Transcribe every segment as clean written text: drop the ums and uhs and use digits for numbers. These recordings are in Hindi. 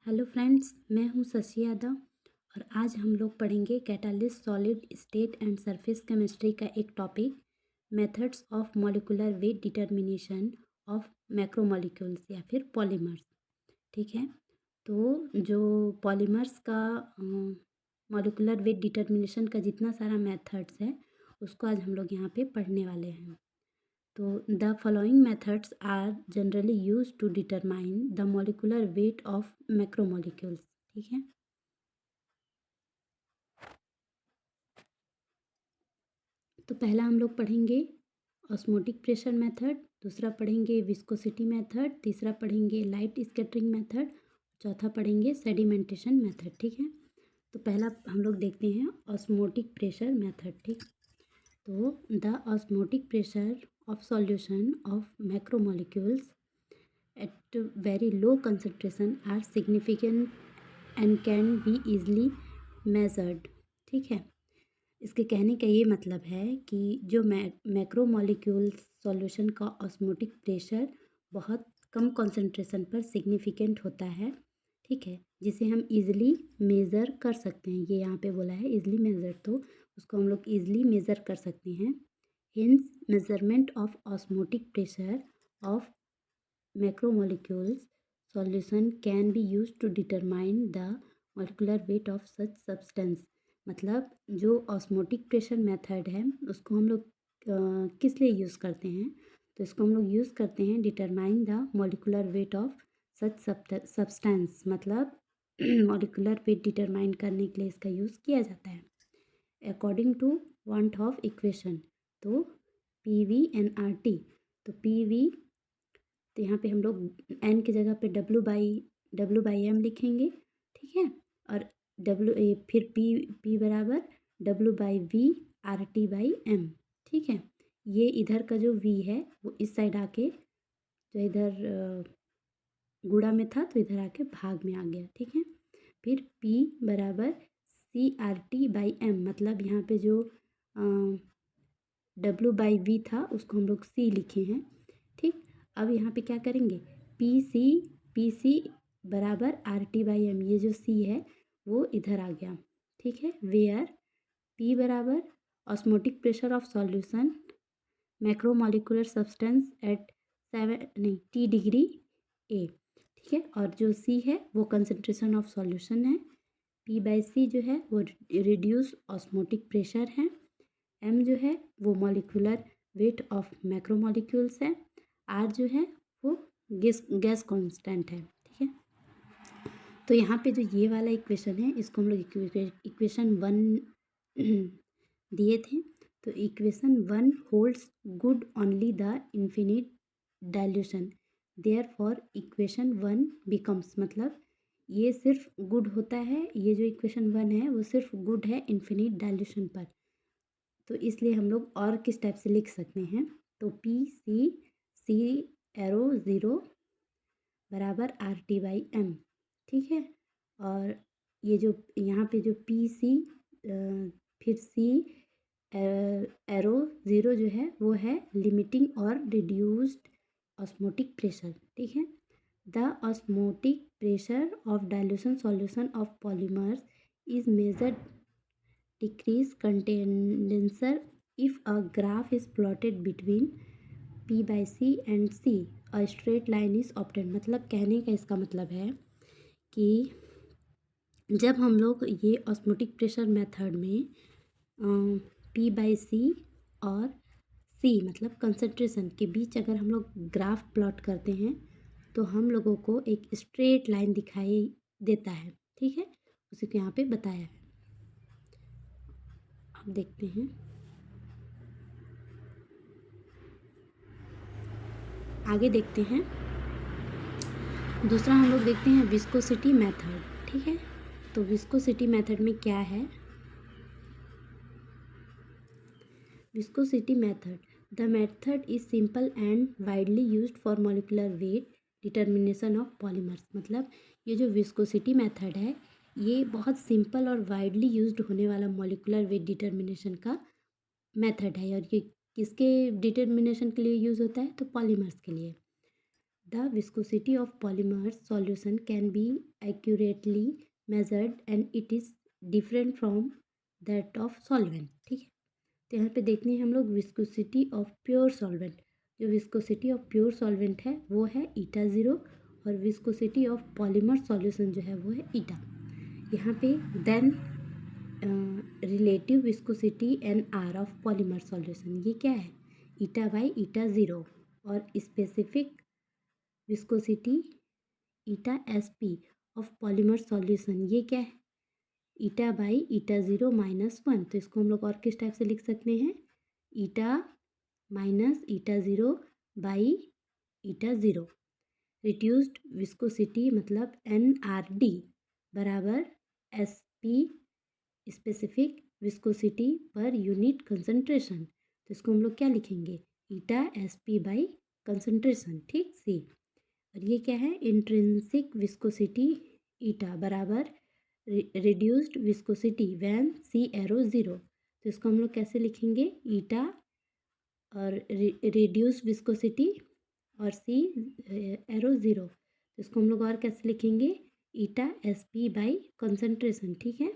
हेलो फ्रेंड्स, मैं हूं शशि यादव और आज हम लोग पढ़ेंगे catalyst solid state and surface chemistry का एक topic methods of molecular weight determination of macromolecules या फिर पॉलीमर्स। ठीक है, तो जो पॉलीमर्स का मॉलिक्यूलर वेट डिटर्मिनेशन का जितना सारा मेथड्स है उसको आज हम लोग यहाँ पे पढ़ने वाले हैं। तो the following methods are generally use to determine the molecular weight of macromolecules. ठीक है, तो पहला हम लोग पढ़ेंगे ऑस्मोटिक प्रेशर मेथड, दूसरा पढ़ेंगे विस्कोसिटी मेथड, तीसरा पढ़ेंगे लाइट स्कैटरिंग मेथड, चौथा पढ़ेंगे सेडिमेंटेशन मेथड। ठीक है, तो पहला हम लोग देखते हैं ऑस्मोटिक प्रेशर मेथड। ठीक, तो the osmotic pressure of solution of macromolecules at very low concentration are significant and can be easily measured। ठीक है, इसके कहने का ये मतलब है कि जो मैक्रोमोलिक्यूल्स सॉल्यूशन का ऑस्मोटिक प्रेशर बहुत कम कंसंट्रेशन पर सिग्निफिकेंट होता है। ठीक है, जिसे हम इजीली मेज़र कर सकते हैं। ये यहाँ पे बोला है इजीली मेज़र, तो उसको हम लोग इजीली मेज़र कर सकते हैं। Hence, measurement of osmotic pressure of macromolecules solution can be used to determine the molecular weight of such substance। मतलब जो ऑस्मोटिक प्रेशर मेथड है उसको हम लोग किस लिए यूज़ करते हैं, तो इसको हम लोग यूज़ करते हैं determine the molecular weight of such substance. मतलब मॉलिकुलर वेट डिटरमाइन करने के लिए इसका यूज़ किया जाता है according to one of equation. तो P V N R T, तो पी वी, तो यहाँ पे हम लोग एन की जगह पे डब्लू बाई एम लिखेंगे। ठीक है, और फिर पी बराबर W by V R T by M. ठीक है, ये इधर का जो वी है वो इस साइड आके जो इधर गुणा में था तो इधर आके भाग में आ गया। ठीक है, फिर P बराबर C R T by M, मतलब यहाँ पे जो W बाई वी था उसको हम लोग C लिखे हैं। ठीक, अब यहाँ पे क्या करेंगे, पी सी बराबर आर टी बाई एम, ये जो C है वो इधर आ गया। ठीक है, वेयर P बराबर osmotic pressure of solution macromolecular substance at 7 degree A. ठीक है, और जो C है वो कंसंट्रेशन ऑफ सॉल्यूशन है, P बाई सी जो है वो रिड्यूस ऑस्मोटिक प्रेशर है, M जो है वो मॉलिक्यूलर वेट ऑफ मैक्रोमोलिक्यूल्स है, R जो है वो गैस कांस्टेंट है। ठीक है, तो यहाँ पे जो ये वाला इक्वेशन है इसको हम लोग इक्वेशन 1 दिए थे। तो equation 1 holds good only the infinite dilution, therefore equation 1 becomes, मतलब ये सिर्फ गुड होता है, ये जो इक्वेशन 1 है वो सिर्फ गुड है इन्फिनिट डाइल्यूशन पर। तो इसलिए हम लोग और किस टाइप से लिख सकते हैं, तो सी एरो ज़ीरो बराबर आर टी बाई एम। ठीक है, और ये जो यहाँ पे जो पी सी फिर सी एरो ज़ीरो जो है वो है लिमिटिंग और रिड्यूस्ड ऑस्मोटिक प्रेशर। ठीक है, the osmotic pressure of dilution solution of polymers is measured decrease condenser if a graph is plotted between P by C and C a straight line is obtained। मतलब कहने का इसका मतलब है कि जब हम लोग ये ऑस्मोटिक प्रेशर मेथड में P बाई सी और C मतलब कंसंट्रेशन के बीच अगर हम लोग ग्राफ प्लॉट करते हैं तो हम लोगों को एक स्ट्रेट लाइन दिखाई देता है। ठीक है, उसी को यहाँ पे बताया है, अब देखते हैं। आगे देखते हैं, दूसरा हम लोग देखते हैं विस्कोसिटी मेथड। ठीक है, तो विस्कोसिटी मेथड में क्या है, viscosity method the method is simple and widely used for molecular weight determination of polymers. मतलब ये जो विस्कोसिटी मेथड है ये बहुत सिंपल और वाइडली यूज्ड होने वाला मॉलिक्यूलर वेट डिटर्मिनेशन का मेथड है, और ये किसके डिटर्मिनेशन के लिए यूज़ होता है, तो पॉलीमर्स के लिए। The viscosity of polymer solution can be accurately measured and it is different from that of solvent. ठीक है, तो यहाँ पे देखने हैं हम लोग विस्कोसिटी ऑफ प्योर सॉल्वेंट। जो विस्कोसिटी ऑफ प्योर सॉल्वेंट है वो है ईटा 0 और विस्कोसिटी ऑफ पॉलीमर सॉल्यूशन जो है वो है ईटा। यहाँ पे then relative viscosity N R of polymer solution ये क्या है, ईटा बाई ईटा 0 और specific viscosity eta S P of polymer solution ये क्या है, ईटा बाई ईटा 0 माइनस 1। तो इसको हम लोग और किस टाइप से लिख सकते हैं, eta minus eta 0 by eta 0। Reduced viscosity मतलब एन आर डी बराबर S P specific viscosity per unit concentration. तो इसको हम लोग क्या लिखेंगे, eta S P by concentration. ठीक, सी। और ये क्या है, इंट्रिंसिक विस्कोसिटी ईटा बराबर reduced viscosity when C arrow 0। तो इसको हम लोग कैसे लिखेंगे, ईटा और रिड्यूस्ड विस्कोसिटी और सी एरो 0। तो इसको हम लोग और कैसे लिखेंगे, eta S P by concentration. ठीक है,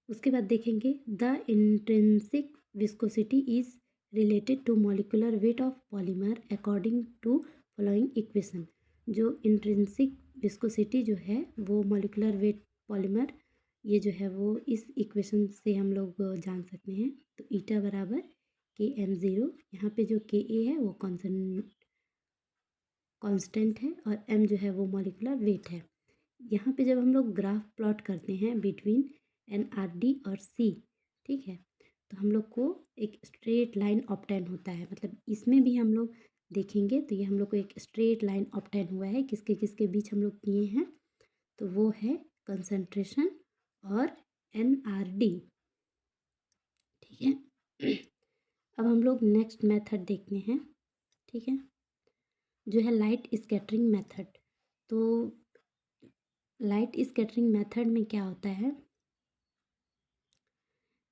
उसके बाद देखेंगे the intrinsic viscosity is related to molecular weight of polymer according to following equation. जो इंट्रिंसिक विस्कोसिटी जो है वो मॉलिकुलर वेट पॉलीमर ये जो है वो इस इक्वेशन से हम लोग जान सकते हैं। तो ईटा बराबर Km0, यहाँ पे जो Ka है वो कांस्टेंट है और m जो है वो मॉलिकुलर वेट है। यहाँ पे जब हम लोग ग्राफ प्लॉट करते हैं बिटवीन NRD और C, ठीक है, तो हम लोग को एक स्ट्रेट लाइन ऑब्टेन होता है। मतलब इसमें भी हम लोग देखेंगे तो ये हम लोग को एक स्ट्रेट लाइन ऑब्टेन हुआ है, किसके किसके बीच हम लोग किए हैं, तो वो है कंसंट्रेशन और NRD। ठीक है, अब हम लोग नेक्स्ट मेथड देखते हैं। ठीक है, जो है लाइट स्कैटरिंग मेथड। तो लाइट स्कैटरिंग मेथड में क्या होता है,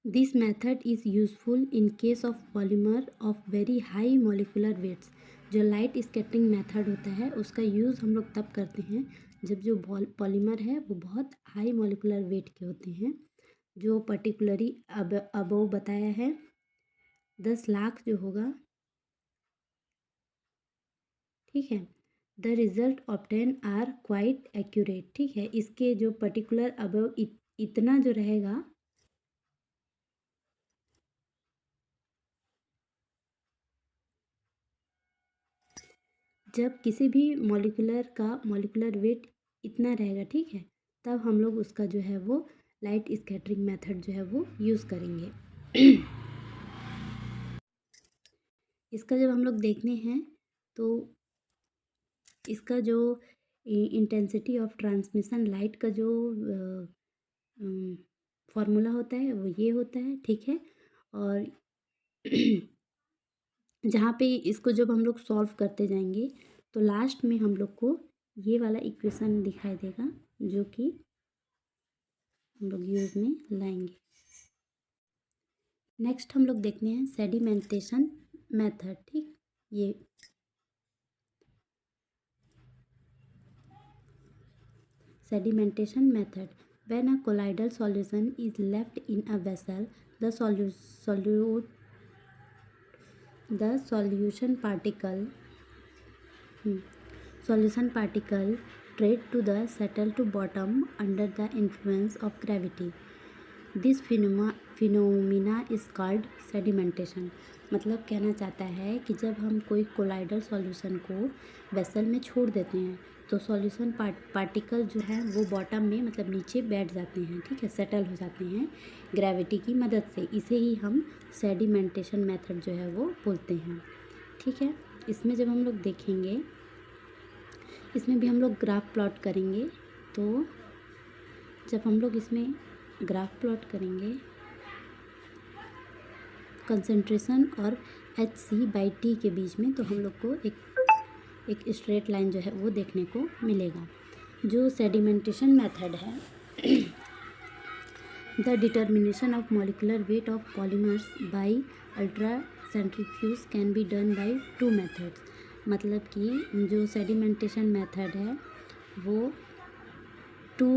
this method is useful in case of polymer of very high molecular weights. जो लाइट स्कैटरिंग मेथड होता है उसका यूज़ हम लोग तब करते हैं जब जो पॉलीमर है वो बहुत हाई मॉलिकुलर वेट के होते हैं, जो पर्टिकुलरली अबव बताया है 10 लाख जो होगा। ठीक है, the result obtain are quite accurate. ठीक है, इसके जो पर्टिकुलर अबव इतना जो रहेगा, जब किसी भी मॉलिकुलर वेट इतना रहेगा, ठीक है, तब हम लोग उसका जो है वो लाइट स्कैटरिंग मेथड जो है वो यूज़ करेंगे। इसका जब हम लोग देखने हैं तो इसका जो इंटेंसिटी ऑफ ट्रांसमिशन लाइट का जो फॉर्मूला होता है वो ये होता है। ठीक है, और जहाँ पे इसको जब हम लोग सॉल्व करते जाएंगे तो लास्ट में हम लोग को ये वाला इक्वेशन दिखाई देगा जो कि हम लोग यूज़ में लाएंगे। नेक्स्ट हम लोग देखते हैं सेडिमेंटेशन मेथड। ठीक, ये sedimentation method. When a colloidal solution is left in a vessel, the solution particle trade to the settle to bottom under the influence of gravity. This phenomena is called sedimentation. मतलब कहना चाहता है कि जब हम कोई कोलाइडल सॉल्यूशन को वेसल में छोड़ देते हैं तो सॉल्यूशन पार्टिकल जो है वो बॉटम में मतलब नीचे बैठ जाते हैं। ठीक है, सेटल हो जाते हैं ग्रेविटी की मदद से। इसे ही हम सेडिमेंटेशन मेथड जो है वो बोलते हैं। ठीक है, इसमें जब हम लोग देखेंगे, इसमें भी हम लोग ग्राफ प्लॉट करेंगे। तो जब हम लोग इसमें ग्राफ प्लॉट करेंगे कंसंट्रेशन और HC/T के बीच में, तो हम लोग को एक स्ट्रेट लाइन जो है वो देखने को मिलेगा। जो सेडिमेंटेशन मेथड है, the determination of molecular weight of polymers by ultracentrifuge can be done by 2 methods. मतलब कि जो सेडिमेंटेशन मेथड है वो टू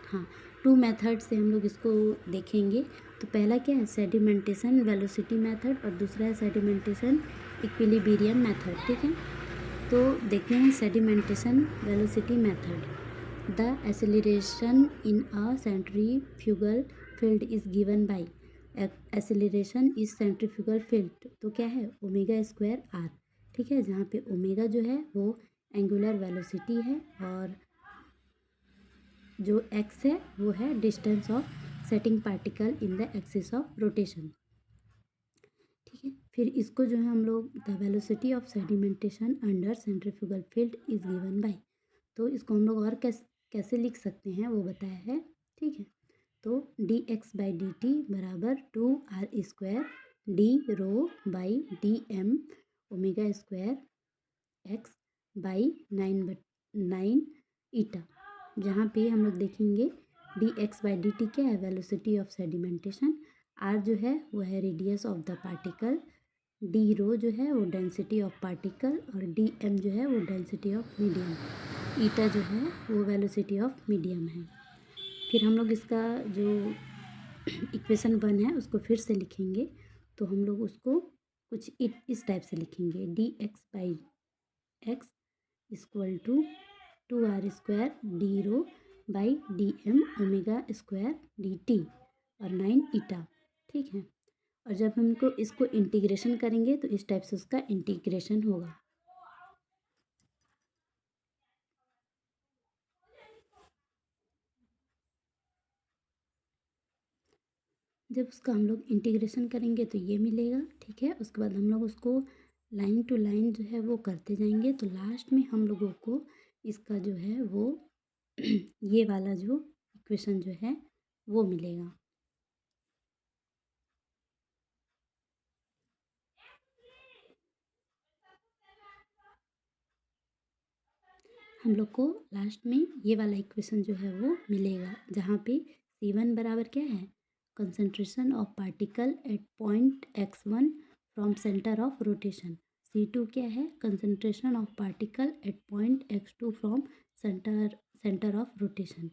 हाँ 2 मेथड से हम लोग इसको देखेंगे। तो पहला क्या है, सेडिमेंटेशन वेलोसिटी मेथड, और दूसरा है सेडिमेंटेशन इक्विलिब्रियम मेथड। ठीक है, तो देखते हैं sedimentation velocity method. The acceleration in a centrifugal field is given by acceleration is centrifugal field, तो क्या है ओमेगा स्क्वायर आर। ठीक है, जहाँ पे ओमेगा जो है वो एंगुलर वेलोसिटी है और जो एक्स है वो है distance of setting particle in the axis of rotation. ठीक है, फिर इसको जो है हम लोग the velocity of sedimentation under centrifugal field is given by, तो इसको हम लोग और कैसे लिख सकते हैं वो बताया है। ठीक है, तो D X by D T बराबर 2r² D rho by D M omega square X by 9 eta, जहाँ पे हम लोग देखेंगे D X by D T क्या है, वेलोसिटी ऑफ सेडिमेंटेशन, आर जो है वो है radius of the particle, D rho जो है वो डेंसिटी ऑफ पार्टिकल, और डी एम जो है वो डेंसिटी ऑफ मीडियम, ईटा जो है वो वेलोसिटी ऑफ मीडियम है। फिर हम लोग इसका जो इक्वेशन 1 है उसको फिर से लिखेंगे, तो हम लोग उसको कुछ इस टाइप से लिखेंगे, D X by X equal to 2r² D rho by D M omega square D T और 9 ईटा। ठीक है, और जब हमको इसको इंटीग्रेशन करेंगे तो इस टाइप से उसका इंटीग्रेशन होगा। जब उसका हम लोग इंटीग्रेशन करेंगे तो ये मिलेगा। ठीक है, उसके बाद हम लोग उसको लाइन टू लाइन जो है वो करते जाएंगे, तो लास्ट में हम लोगों को इसका जो है वो ये वाला जो इक्वेशन जो है वो मिलेगा। हम लोग को लास्ट में ये वाला इक्वेशन जो है वो मिलेगा, जहाँ पे C1 बराबर क्या है, concentration of particle at point x1 from centre of rotation, C2 क्या है, concentration of particle at point x2 from centre of rotation,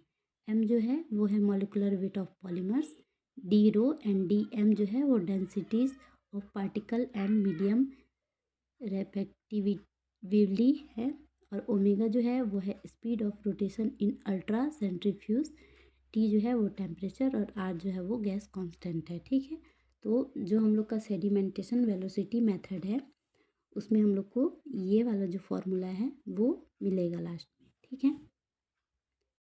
m जो है वो है molecular weight of polymers, D rho and D M जो है वो densities of particle and medium respectively है, और ओमेगा जो है वो है speed of rotation in ultracentrifuge, T जो है वो टेम्परेचर, और आर जो है वो गैस कांस्टेंट है। ठीक है, तो जो हम लोग का सेडिमेंटेशन वेलोसिटी मेथड है उसमें हम लोग को ये वाला जो फॉर्मूला है वो